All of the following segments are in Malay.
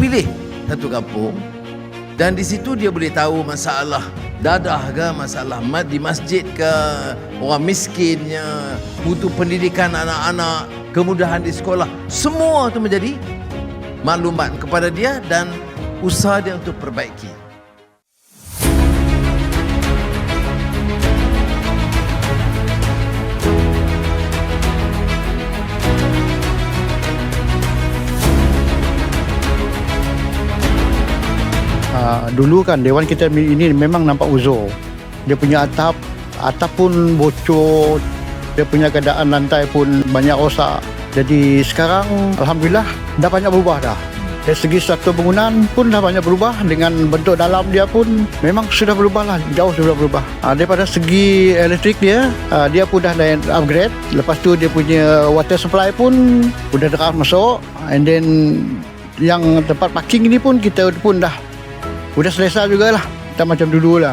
pilih satu kampung dan di situ dia boleh tahu masalah dadah ke, masalah di masjid ke, orang miskinnya, mutu pendidikan anak-anak, kemudahan di sekolah, semua itu menjadi maklumat kepada dia dan usaha dia untuk perbaiki. Dulu kan dewan kita ini memang nampak uzur. Dia punya atap pun bocor, dia punya keadaan lantai pun banyak rosak. Jadi sekarang alhamdulillah dah banyak berubah dah. Dari segi struktur bangunan pun dah banyak berubah, dengan bentuk dalam dia pun memang sudah berubah lah, jauh sudah berubah. Daripada segi elektrik dia pun dah upgrade. Lepas tu dia punya water supply pun sudah dekat masuk, and then yang tempat parking ini pun kita pun dah selesai jugalah, tak macam dulu lah.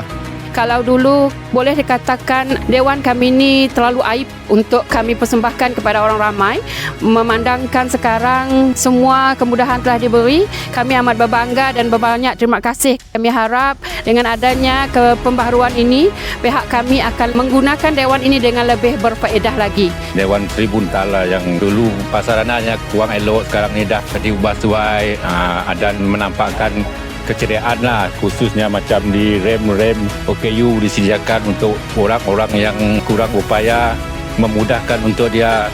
Kalau dulu boleh dikatakan dewan kami ini terlalu aib untuk kami persembahkan kepada orang ramai. Memandangkan sekarang semua kemudahan telah diberi, kami amat berbangga dan berbanyak terima kasih. Kami harap dengan adanya pembaharuan ini, pihak kami akan menggunakan dewan ini dengan lebih berfaedah lagi. Dewan Seri Buntal lah, yang dulu pasarannya kurang elok, sekarang ni dah diubah sesuai dan menampakkan keceriaan lah, khususnya macam di rem OKU disediakan untuk orang-orang yang kurang upaya, memudahkan untuk dia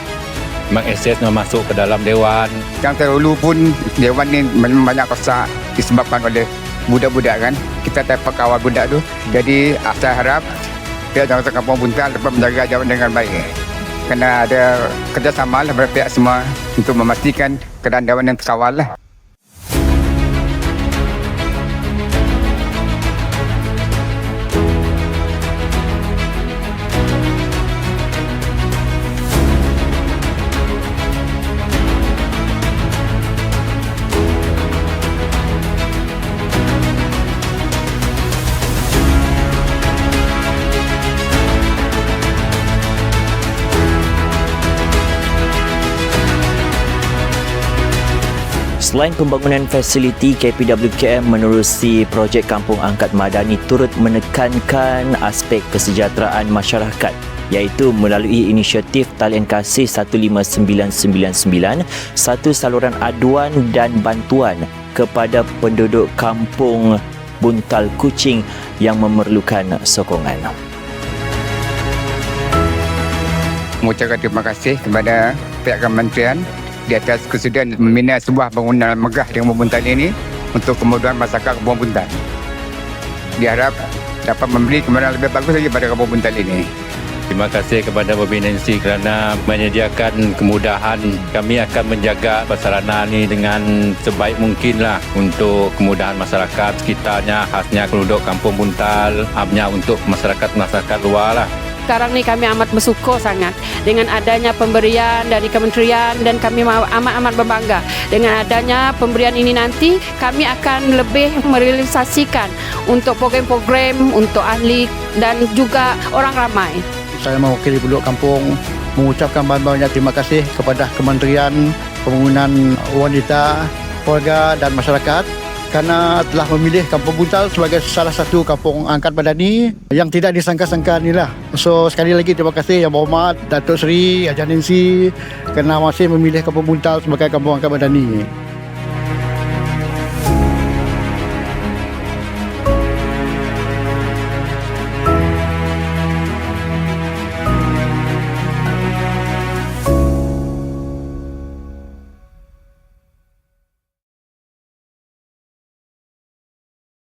mengakses masuk ke dalam dewan. Yang terdahulu pun dewan ni memang banyak rosak disebabkan oleh budak-budak kan. Kita tak kawal budak tu. Jadi saya harap pihak Jawatan Kampung Buntal dapat menjaga dewan dengan baik. Kena ada kerjasama lah daripada pihak semua untuk memastikan keadaan dewan yang terkawal lah. Selain pembangunan fasiliti, KPWKM menerusi projek Kampung Angkat Madani turut menekankan aspek kesejahteraan masyarakat, iaitu melalui inisiatif Talian Kasih 15999, satu saluran aduan dan bantuan kepada penduduk Kampung Buntal Kuching yang memerlukan sokongan. Mengucapkan terima kasih kepada pihak kementerian di atas kesudian membina sebuah bangunan megah di Kampung Buntal ini untuk kemudahan masyarakat Kampung Buntal. Diharap dapat memberi kemudahan lebih bagus lagi pada Kampung Buntal ini. Terima kasih kepada Bobinensi kerana menyediakan kemudahan. Kami akan menjaga prasarana ini dengan sebaik mungkinlah untuk kemudahan masyarakat sekitarnya, khasnya penduduk Kampung Buntal, amnya untuk masyarakat luar lah. Sekarang ni kami amat bersyukur sangat dengan adanya pemberian dari kementerian, dan kami amat berbangga dengan adanya pemberian ini. Nanti kami akan lebih merealisasikan untuk program-program untuk ahli dan juga orang ramai. Saya mewakili penduduk kampung mengucapkan banyak terima kasih kepada Kementerian Pembangunan Wanita, Keluarga dan Masyarakat kerana telah memilih Kampung Buntal sebagai salah satu kampung angkat madani yang tidak disangka-sangka inilah. So sekali lagi terima kasih Yang Berhormat Datuk Seri Haji Nancy kerana masih memilih Kampung Buntal sebagai kampung angkat madani.